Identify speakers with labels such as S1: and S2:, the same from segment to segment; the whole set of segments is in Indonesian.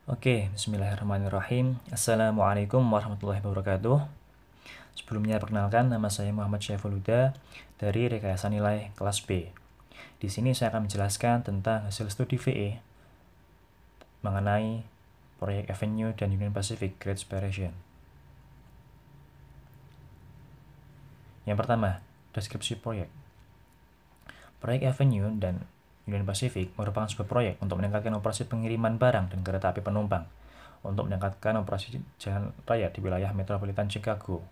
S1: Oke, bismillahirrahmanirrahim. Assalamualaikum warahmatullahi wabarakatuh. Sebelumnya perkenalkan, nama saya Muhammad Syaiful Huda dari Rekayasa Nilai kelas B. Di sini saya akan menjelaskan tentang hasil studi VE mengenai proyek Avenue dan Union Pacific Great Separation. Yang pertama, deskripsi proyek. Proyek Avenue dan Union Pacific merupakan sebuah proyek untuk meningkatkan operasi pengiriman barang dan kereta api penumpang, untuk meningkatkan operasi jalan raya di wilayah metropolitan Chicago,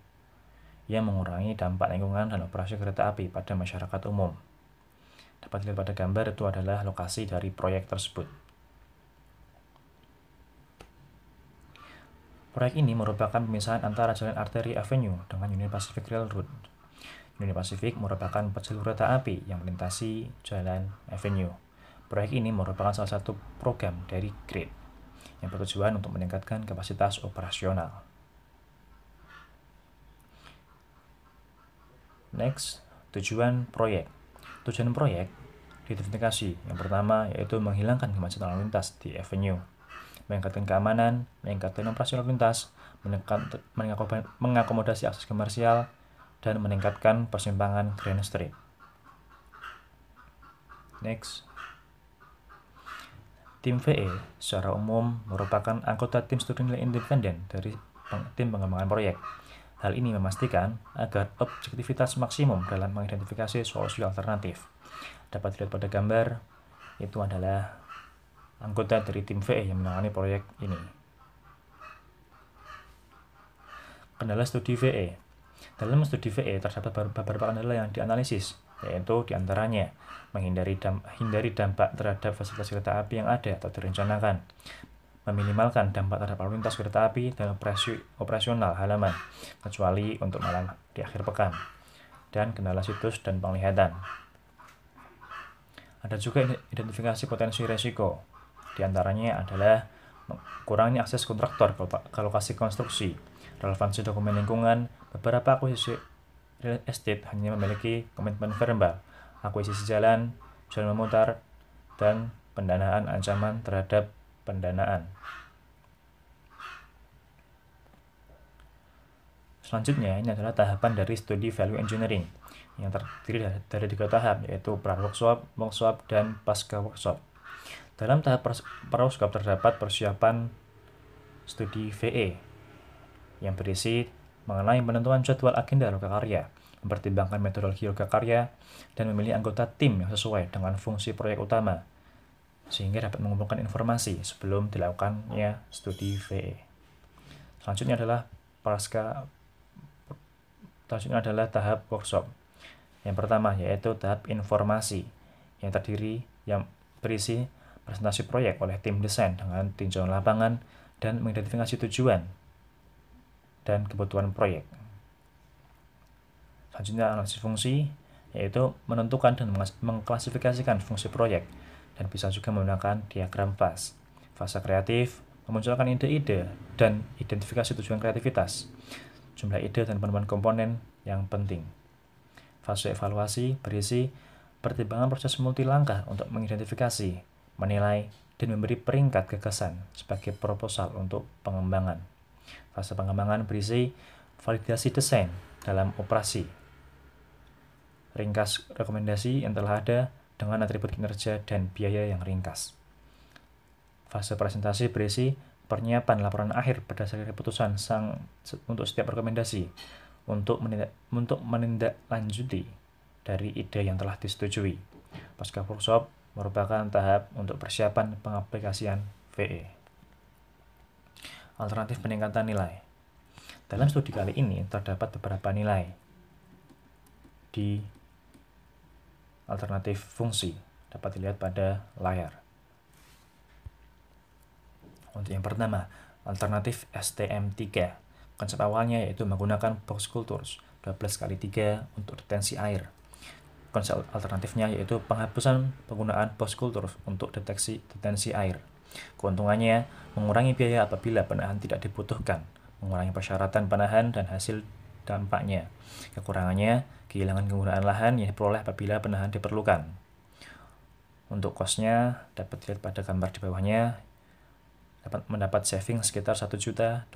S1: yang mengurangi dampak lingkungan dan operasi kereta api pada masyarakat umum. Dapat dilihat pada gambar, itu adalah lokasi dari proyek tersebut. Proyek ini merupakan pemisahan antara jalan arteri Avenue dengan Union Pacific Railroad. Union Pacific merupakan jalur kereta api yang melintasi jalan Avenue. Proyek ini merupakan salah satu program dari GRID yang bertujuan untuk meningkatkan kapasitas operasional. Next, tujuan proyek. Tujuan proyek diidentifikasi. Yang pertama yaitu menghilangkan kemacetan lalu lintas di Avenue, meningkatkan keamanan, meningkatkan operasi lalu lintas, mengakomodasi akses komersial, dan meningkatkan persimpangan Grand Street. Next, tim VE secara umum merupakan anggota tim studi nilai independen dari tim pengembangan proyek. Hal ini memastikan agar objektivitas maksimum dalam mengidentifikasi solusi alternatif. Dapat dilihat pada gambar, itu adalah anggota dari tim VE yang menangani proyek ini. Kendala studi VE. Dalam studi VE terdapat beberapa kendala yang dianalisis, yaitu diantaranya hindari dampak terhadap fasilitas kereta api yang ada atau direncanakan, meminimalkan dampak terhadap lalu lintas kereta api dan operasional halaman, kecuali untuk malam di akhir pekan, dan kendala situs dan penglihatan. Ada juga identifikasi potensi resiko, diantaranya adalah kurangnya akses kontraktor ke lokasi konstruksi, relevansi dokumen lingkungan. Beberapa akuisisi real estate hanya memiliki komitmen verbal, akuisisi jalan memutar, dan pendanaan ancaman terhadap pendanaan. Selanjutnya, ini adalah tahapan dari studi value engineering yang terdiri dari 3 tahap, yaitu pra-workshop, workshop, dan pasca-workshop. Dalam tahap pra-workshop terdapat persiapan studi VE yang berisi mengenai penentuan jadwal agenda lokakarya, mempertimbangkan metodologi lokakarya, dan memilih anggota tim yang sesuai dengan fungsi proyek utama, sehingga dapat mengumpulkan informasi sebelum dilakukannya studi VE. Selanjutnya adalah tahap workshop. Yang pertama yaitu tahap informasi yang berisi presentasi proyek oleh tim desain dengan tinjauan lapangan dan mengidentifikasi tujuan dan kebutuhan proyek. Selanjutnya analisis fungsi, yaitu menentukan dan mengklasifikasikan fungsi proyek, dan bisa juga menggunakan diagram FAS. Fase kreatif, memunculkan ide-ide dan identifikasi tujuan kreativitas, jumlah ide dan penemuan komponen yang penting. Fase evaluasi berisi pertimbangan proses multilangkah untuk mengidentifikasi, menilai, dan memberi peringkat gagasan sebagai proposal untuk pengembangan. Fase pengembangan berisi validasi desain dalam operasi, ringkas rekomendasi yang telah ada dengan atribut kinerja dan biaya yang ringkas. Fase presentasi berisi penyiapan laporan akhir berdasarkan keputusan untuk setiap rekomendasi untuk menindaklanjuti dari ide yang telah disetujui. Pasca workshop merupakan tahap untuk persiapan pengaplikasian VE. Alternatif peningkatan nilai. Dalam studi kali ini terdapat beberapa nilai di alternatif fungsi, dapat dilihat pada layar. Untuk yang pertama, alternatif STM3. Konsep awalnya yaitu menggunakan box cultures 12x3 untuk detensi air. Konsep alternatifnya yaitu penghapusan penggunaan box cultures untuk detensi air. Keuntungannya, mengurangi biaya apabila penahan tidak dibutuhkan, mengurangi persyaratan penahan dan hasil dampaknya. Kekurangannya, kehilangan penggunaan lahan yang diperoleh apabila penahan diperlukan. Untuk cost-nya dapat dilihat pada gambar di bawahnya. mendapat saving sekitar $1.232.000.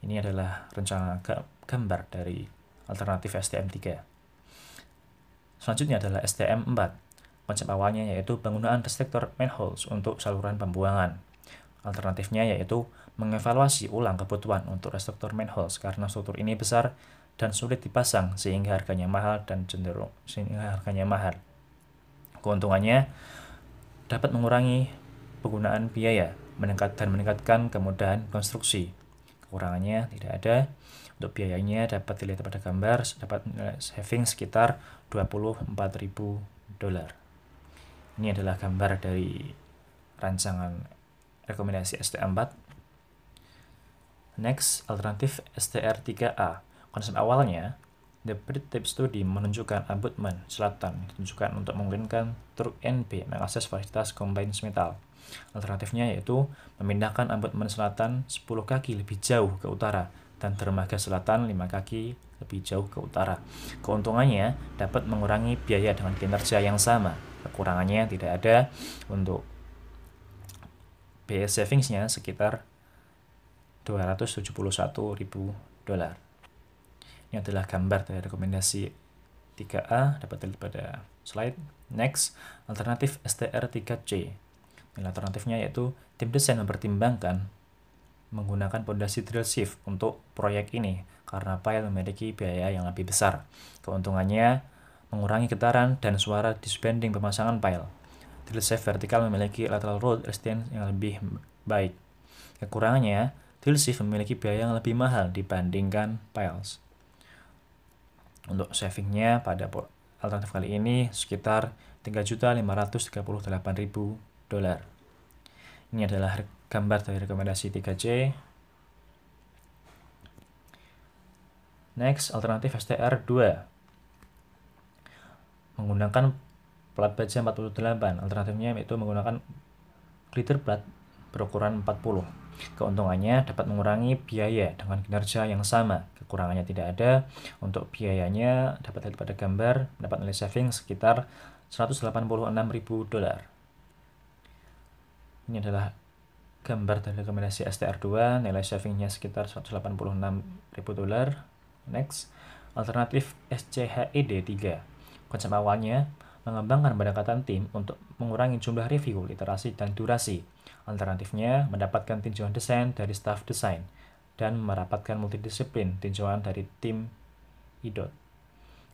S1: Ini adalah rencana gambar dari alternatif STM3. Selanjutnya adalah STM4. Konsep awalnya yaitu penggunaan detektor manholes untuk saluran pembuangan. Alternatifnya yaitu mengevaluasi ulang kebutuhan untuk detektor manholes karena struktur ini besar dan sulit dipasang sehingga harganya mahal. Keuntungannya dapat mengurangi penggunaan biaya, meningkatkan kemudahan konstruksi. Kekurangannya tidak ada. Untuk biayanya dapat dilihat pada gambar, dapat saving sekitar $24.000. Ini adalah gambar dari rancangan rekomendasi STM4. Next, alternatif STR3A. Konsep awalnya, the predictive study menunjukkan abutment selatan ditunjukkan untuk memungkinkan truk NB mengakses fasilitas combined metal. Alternatifnya yaitu memindahkan abutment selatan 10 kaki lebih jauh ke utara dan dermaga selatan 5 kaki lebih jauh ke utara. Keuntungannya dapat mengurangi biaya dengan kinerja yang sama. Kekurangannya tidak ada. Untuk biaya savingsnya sekitar $271.000. Ini adalah gambar dari rekomendasi 3A, dapat dilihat pada slide. Next, alternatif STR3C. Alternatifnya yaitu tim desain mempertimbangkan menggunakan pondasi drill shift untuk proyek ini karena pile memiliki biaya yang lebih besar. Keuntungannya mengurangi getaran dan suara di sebanding pemasangan pile. Drill shift vertikal memiliki lateral load resistance yang lebih baik. Kekurangannya, drill shift memiliki biaya yang lebih mahal dibandingkan piles. Untuk savingnya pada alternatif kali ini sekitar $3.538.000. Ini adalah gambar dari rekomendasi 3C. Next, alternatif STR2 menggunakan plat baja 48. Alternatifnya yaitu menggunakan glitter plat berukuran 40. Keuntungannya dapat mengurangi biaya dengan kinerja yang sama. Kekurangannya tidak ada. Untuk biayanya dapat dilihat pada gambar, dapat nilai saving sekitar $186.000. Ini adalah gambar dari rekomendasi STR2, nilai savingnya sekitar $186.000. Next, alternatif SCHED3. Konsep awalnya mengembangkan pendekatan tim untuk mengurangi jumlah review, literasi, dan durasi. Alternatifnya mendapatkan tinjauan desain dari staf desain dan mendapatkan multidisiplin tinjauan dari tim IDOT.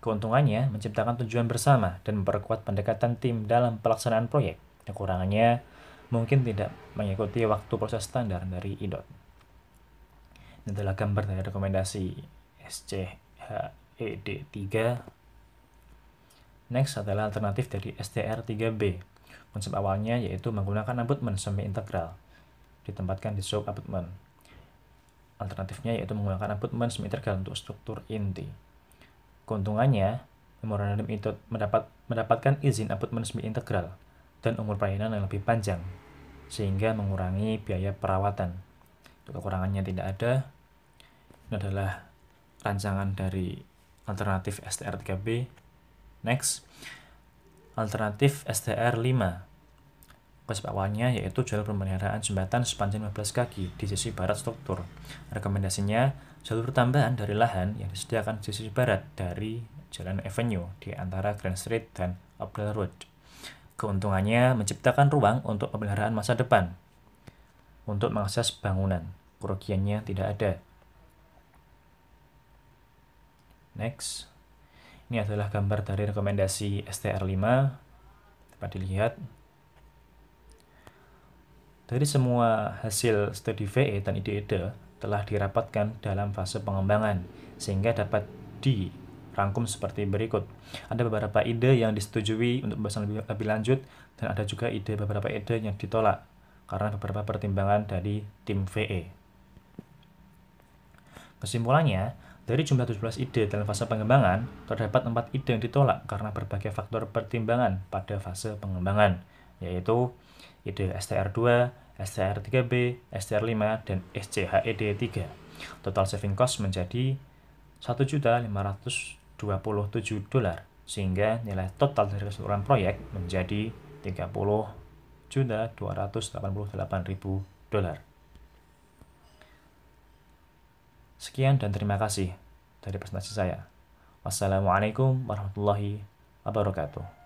S1: Keuntungannya menciptakan tujuan bersama dan memperkuat pendekatan tim dalam pelaksanaan proyek. Kekurangannya mungkin tidak mengikuti waktu proses standar dari IDOT. Ini adalah gambar dari rekomendasi SCHED3. Next adalah alternatif dari STR3B. Konsep awalnya yaitu menggunakan abutment semi-integral ditempatkan di sub abutment. Alternatifnya yaitu menggunakan abutment semi-integral untuk struktur inti. Keuntungannya, memorandum IDOT mendapatkan izin abutment semi-integral dan umur pelayanan yang lebih panjang, sehingga mengurangi biaya perawatan. Untuk kekurangannya tidak ada. Ini adalah rancangan dari alternatif STR3B. Next, alternatif STR5. Konsep awalnya yaitu jalur pemeliharaan jembatan sepanjang 15 kaki di sisi barat struktur. Rekomendasinya jalur tambahan dari lahan yang disediakan di sisi barat dari Jalan Avenue di antara Grand Street dan Oakdale Road. Keuntungannya menciptakan ruang untuk pemeliharaan masa depan untuk mengakses bangunan. Kerugiannya tidak ada. Next, ini adalah gambar dari rekomendasi STR5. Dapat dilihat. Dari semua hasil studi VE dan ide-ide telah dirapatkan dalam fase pengembangan, sehingga dapat dirangkum seperti berikut. Ada beberapa ide yang disetujui untuk pembahasan lebih lanjut, dan ada juga beberapa ide yang ditolak karena beberapa pertimbangan dari tim VE. Kesimpulannya, dari jumlah 17 ide dalam fase pengembangan, terdapat 4 ide yang ditolak karena berbagai faktor pertimbangan pada fase pengembangan, yaitu ide STR2, STR3B, STR5, dan SCHED3. Total saving cost menjadi $1.527.000, sehingga nilai total dari keseluruhan proyek menjadi $30 $4.288.000. Sekian dan terima kasih dari presentasi saya. Wassalamualaikum warahmatullahi wabarakatuh.